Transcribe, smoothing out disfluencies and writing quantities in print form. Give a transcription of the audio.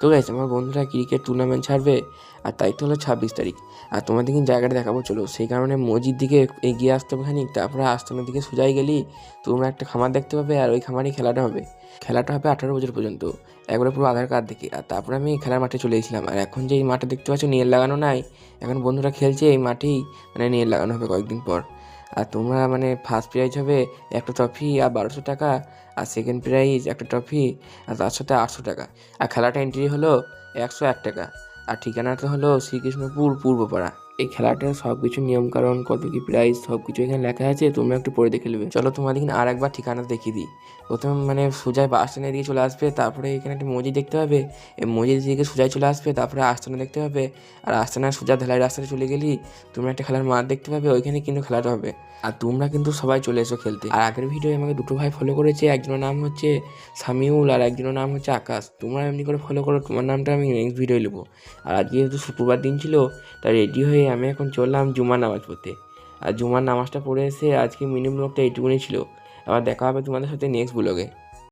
তো গাইস আমার বন্ধুরা ক্রিকেট টুর্নামেন্ট ছাড়বে আর তারিখটা হলো 26 তারিখ। আর তোমাদের কিন্তু জায়গাটা দেখাবো চলো। সেই কারণে মসজিদ দিকে এগিয়ে আসতে হবে খানিক, তারপরে আস্তানার দিকে সোজাই গেলি তোমরা একটা খামার দেখতে পাবে আর ওই খামারেই খেলাটা হবে। খেলাটা হবে 18 বছর পর্যন্ত, একবারে পুরো আধার কার্ড দেখে। আর তারপরে আমি খেলার মাঠে চলে এসেছিলাম। আর এখন যে এই মাঠে দেখতে পাচ্ছ নেট লাগানো নাই, এখন বন্ধুরা খেলছে এই মাঠেই, মানে নেট লাগানো হবে কয়েকদিন পর। আর তোমরা মানে ফার্স্ট প্রাইজ হবে একটা ট্রফি আর 1200 টাকা, আর সেকেন্ড প্রাইজ একটা ট্রফি আর তার সাথে 800 টাকা। আর খেলাটা এন্ট্রি হলো 101 টাকা। আর ঠিকানাটা হলো শ্রীকৃষ্ণপুর পূর্বপাড়া। এই খেলাটার সব কিছু নিয়মকানুন, কত কি প্রাইস, সব কিছু এখানে লেখা আছে, তোমরা একটু পড়ে দেখে নেবে। চলো তোমাদের এখানে আর একবার ঠিকানা দেখিয়ে দিই। প্রথম মানে সোজাই বাস স্ট্যান্ডের দিকে চলে আসবে, তারপরে এখানে একটা মসজিদ দেখতে পাবে, এই মসজিদের দিকে সোজাই চলে আসবে, তারপরে আস্তানা দেখতে পাবে। আর আস্তানার সোজা ঢালাই রাস্তায় চলে গেলেই তোমরা একটা খেলার মাঠ দেখতে পাবে, ওইখানে কিন্তু খেলাটা হবে। আর তোমরা কিন্তু সবাই চলে এসো খেলতে। আর আগের ভিডিওয়ে আমাকে দুটো ভাই ফলো করেছে, একজনের নাম হচ্ছে সামিউল আর একজনের নাম হচ্ছে আকাশ। তোমরা এমনি করে ফলো করো, তোমার নামটা আমি নেক্সট ভিডিও নেবো। আর আজকে যেহেতু শুক্রবার দিন ছিল, তাই রেডি হয়ে আমি এখন চললাম জুমার নামাজ পড়তে। আর জুমার নামাজটা পড়ে এসে আজকে মিনি ব্লগটা এইটুকুনি ছিল। আবার দেখা হবে তোমাদের সাথে নেক্সট ব্লগে।